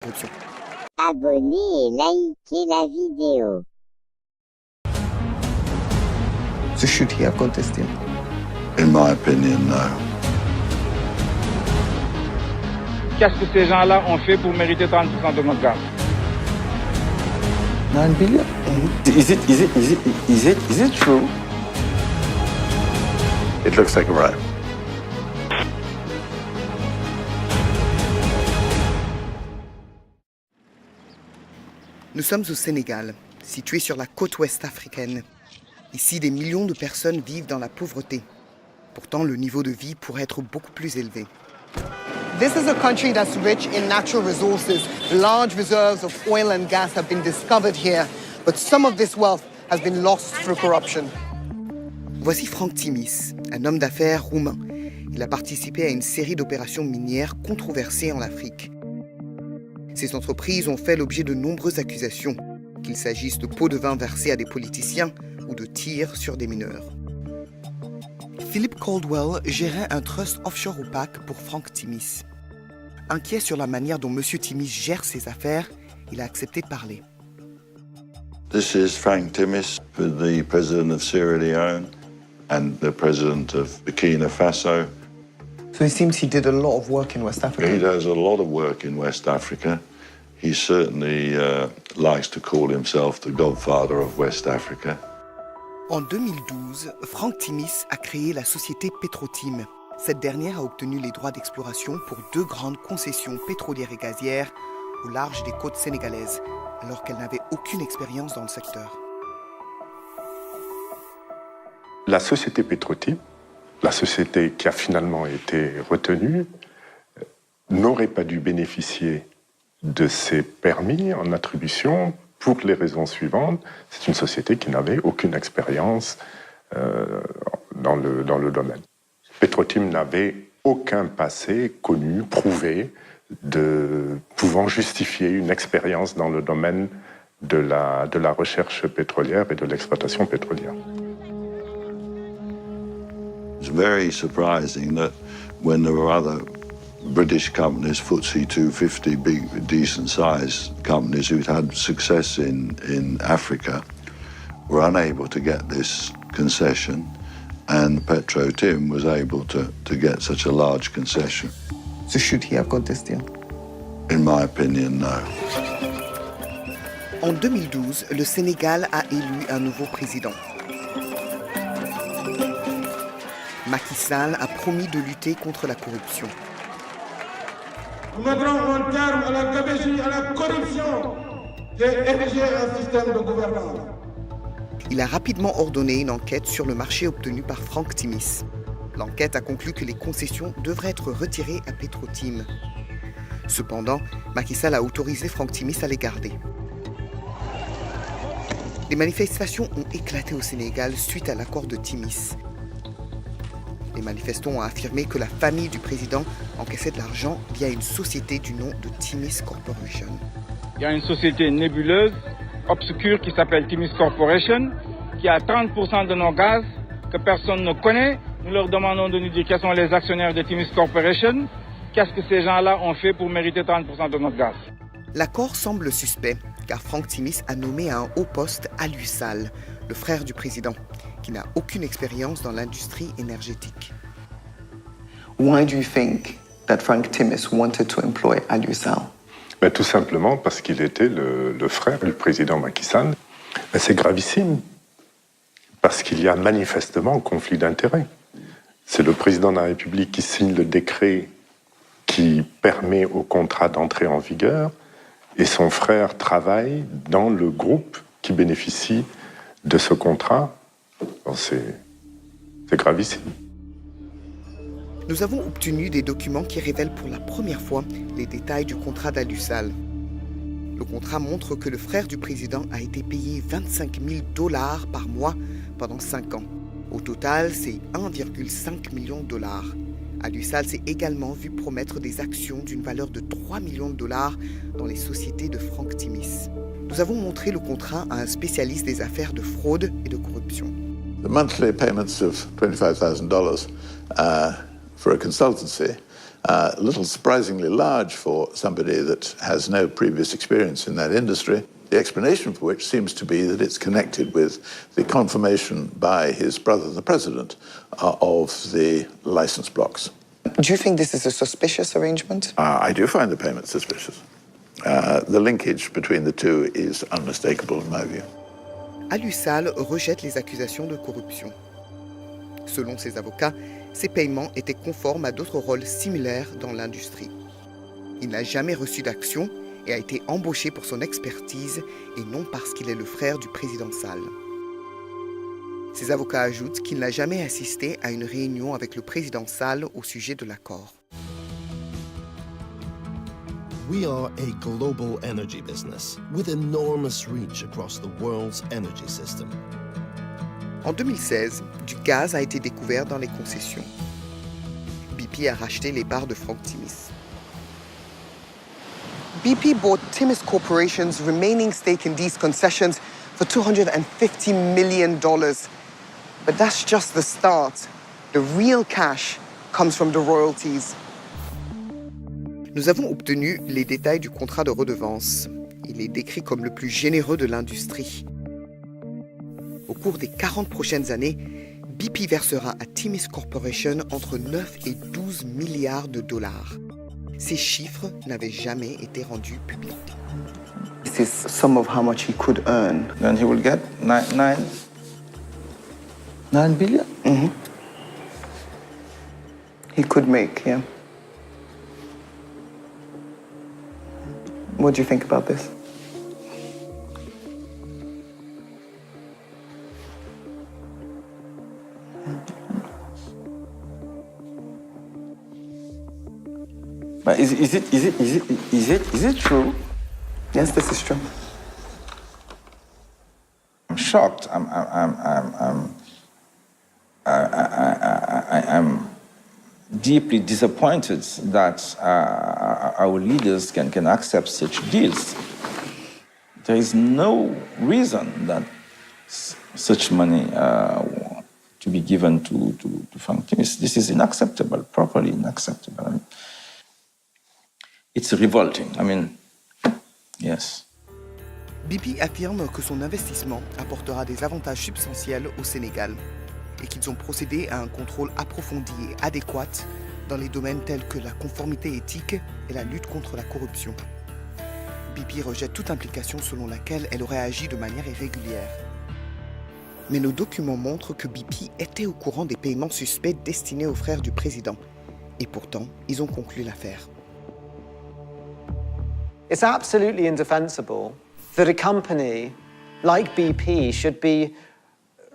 corruption. Abonnez et likez la vidéo. So should he have contested? In my opinion, no. Qu'est-ce que ces gens-là ont fait pour mériter 30% de notre gaz? 9 billion? Is it true? It looks like a bribe. Nous sommes au Sénégal, situé sur la côte ouest africaine. Ici, des millions de personnes vivent dans la pauvreté. Pourtant, le niveau de vie pourrait être beaucoup plus élevé. This is a country that's rich in natural resources. Large reserves of oil and gas have been discovered here, but some of this wealth has been lost through corruption. Voici Franck Timis, un homme d'affaires roumain. Il a participé à une série d'opérations minières controversées en Afrique. Ces entreprises ont fait l'objet de nombreuses accusations, qu'il s'agisse de pots de vin versés à des politiciens ou de tirs sur des mineurs. Philip Caldwell gérait un trust offshore opaque pour Franck Timis. Inquiet sur la manière dont M. Timis gère ses affaires, il a accepté de parler. This is Frank Timis, the president of Sierra Leone and the president of Burkina Faso. So it seems he did a lot of work in West Africa. He does a lot of work in West Africa. He certainly likes to call himself the godfather of West Africa. En 2012, Franck Timis a créé la société Petrotim. Cette dernière a obtenu les droits d'exploration pour 2 grandes concessions pétrolières et gazières au large des côtes sénégalaises, alors qu'elle n'avait aucune expérience dans le secteur. La société Petrotim, la société qui a finalement été retenue, n'aurait pas dû bénéficier de ces permis en attribution pour les raisons suivantes. C'est une société qui n'avait aucune expérience dans le domaine. Petrotim n'avait aucun passé connu, prouvé, pouvant justifier une expérience dans le domaine de la recherche pétrolière et de l'exploitation pétrolière. It's very surprising that when there were other British companies, FTSE 250, big, decent-sized companies who'd had success in Africa, were unable to get this concession, and Petrotim was able to get such a large concession. So should he have contested? In my opinion, no. En 2012, le Sénégal a élu un nouveau président. Macky Sall a promis de lutter contre la corruption. Nous mettrons un terme à la gabegie, à la corruption et ériger un système de gouvernance. Il a rapidement ordonné une enquête sur le marché obtenu par Franck Timis. L'enquête a conclu que les concessions devraient être retirées à Petrotim. Cependant, Macky Sall a autorisé Franck Timis à les garder. Les manifestations ont éclaté au Sénégal suite à l'accord de Timis. Les manifestants ont affirmé que la famille du président encaissait de l'argent via une société du nom de Timis Corporation. Il y a une société nébuleuse, obscure, qui s'appelle Timis Corporation, qui a 30% de nos gaz que personne ne connaît. Nous leur demandons de nous dire quels sont les actionnaires de Timis Corporation. Qu'est-ce que ces gens-là ont fait pour mériter 30% de notre gaz? L'accord semble suspect, car Franck Timis a nommé à un haut poste Aliou Sall, le frère du président, qui n'a aucune expérience dans l'industrie énergétique. Why do you think that Frank Timis wanted to employ Aliou Sall? Mais tout simplement parce qu'il était le frère du président Macky Sall. Mais c'est gravissime, parce qu'il y a manifestement conflit d'intérêts. C'est le président de la République qui signe le décret qui permet au contrat d'entrer en vigueur, et son frère travaille dans le groupe qui bénéficie de ce contrat. C'est gravissime. Nous avons obtenu des documents qui révèlent pour la première fois les détails du contrat d'Aliou Sall. Le contrat montre que le frère du président a été payé 25 000 $ par mois pendant 5 ans. Au total, c'est 1,5 million $. Aliou Sall s'est également vu promettre des actions d'une valeur de 3 millions $ dans les sociétés de Franck Timis. Nous avons montré le contrat à un spécialiste des affaires de fraude et de corruption. The monthly payments of $25,000 for a consultancy A little surprisingly large for somebody that has no previous experience in that industry. The explanation for which seems to be that it's connected with the confirmation by his brother, the president, of the license blocks. Do you think this is a suspicious arrangement? I do find the payment suspicious. The linkage between the two is unmistakable in my view. Alusal rejette les accusations de corruption. Selon ses avocats, ces paiements étaient conformes à d'autres rôles similaires dans l'industrie. Il n'a jamais reçu d'action et a été embauché pour son expertise et non parce qu'il est le frère du président Sall. Ses avocats ajoutent qu'il n'a jamais assisté à une réunion avec le président Sall au sujet de l'accord. We are a global energy business with enormous reach across the world's energy system. En 2016, du gaz a été découvert dans les concessions. BP a racheté les parts de Frank Timis. BP bought Timis Corporation's remaining stake in these concessions for $250 million. But that's just the start. The real cash comes from the royalties. Nous avons obtenu les détails du contrat de redevance. Il est décrit comme le plus généreux de l'industrie. Au cours des 40 prochaines années, BP versera à Timis Corporation entre 9 et 12 milliards de dollars. Ces chiffres n'avaient jamais été rendus publics. This is some of how much he could earn. Then he will get 9 billion? Mm-hmm. He could make, yeah. What do you think about this? But is it true? Yes, this is true. I'm shocked. I'm deeply disappointed that our leaders can accept such deals. There is no reason that such money to be given to Frank Timis. This is unacceptable, properly unacceptable. I mean, it's revolting. I mean, yes. BP affirme que son investissement apportera des avantages substantiels au Sénégal et qu'ils ont procédé à un contrôle approfondi et adéquat dans les domaines tels que la conformité éthique et la lutte contre la corruption. BP rejette toute implication selon laquelle elle aurait agi de manière irrégulière. Mais nos documents montrent que BP était au courant des paiements suspects destinés aux frères du président. Et pourtant, ils ont conclu l'affaire. It's absolutely indefensible that a company like BP should be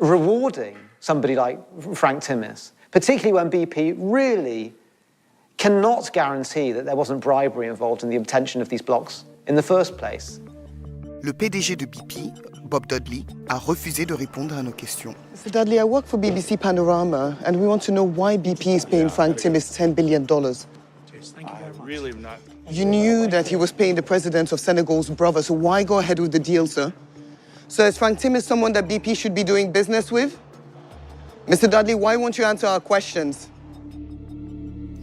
rewarding somebody like Frank Timis, particularly when BP really cannot guarantee that there wasn't bribery involved in the obtention of these blocks in the first place. Le PDG de BP, Bob Dudley, a refusé de répondre à nos questions. Mr. Dudley, I work for BBC Panorama, and we want to know why BP is paying Frank Timis $10 billion. You knew that he was paying the president of Senegal's brother, so why go ahead with the deal, sir? So is Frank Timis someone that BP should be doing business with? Mr. Dudley, why won't you answer our questions?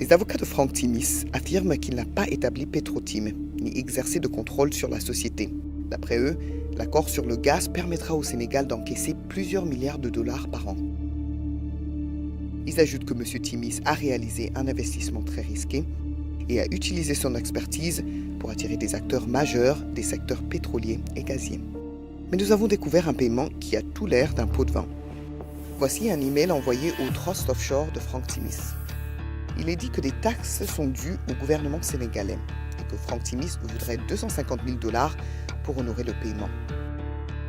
Les avocats de Frank Timis affirment qu'il n'a pas établi Petrotim, ni exercé de contrôle sur la société. D'après eux, l'accord sur le gaz permettra au Sénégal d'encaisser plusieurs milliards de dollars par an. Ils ajoutent que M. Timis a réalisé un investissement très risqué et a utilisé son expertise pour attirer des acteurs majeurs des secteurs pétroliers et gaziers. Mais nous avons découvert un paiement qui a tout l'air d'un pot de vin. Voici un email envoyé au Trust Offshore de Frank Timis. Il est dit que des taxes sont dues au gouvernement sénégalais et que Frank Timis voudrait $250 000 pour honorer le paiement.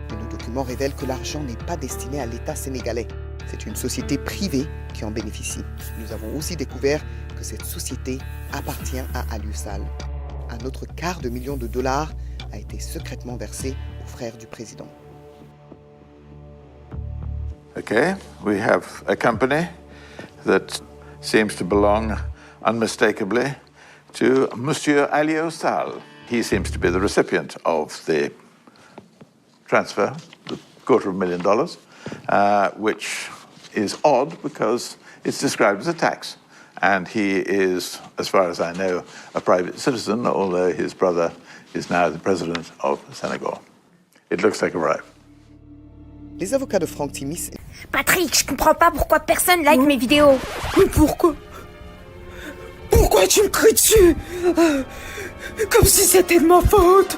Mais nos documents révèlent que l'argent n'est pas destiné à l'État sénégalais. C'est une société privée qui en bénéficie. Nous avons aussi découvert que cette société appartient à Alusal. Un autre $250 000 a été secrètement versé aux frères du président. Okay, we have a company that seems to belong unmistakably to Monsieur Alio Sall. He seems to be the recipient of the transfer, the $250,000, which is odd because it's described as a tax. and he is, as far as I know, a private citizen, although his brother is now the president of Senegal. It looks like a bribe. Les avocats de Frank Timis... Patrick, je comprends pas pourquoi personne like mes vidéos. Mais pourquoi? Pourquoi tu me cries dessus? Comme si c'était de ma faute.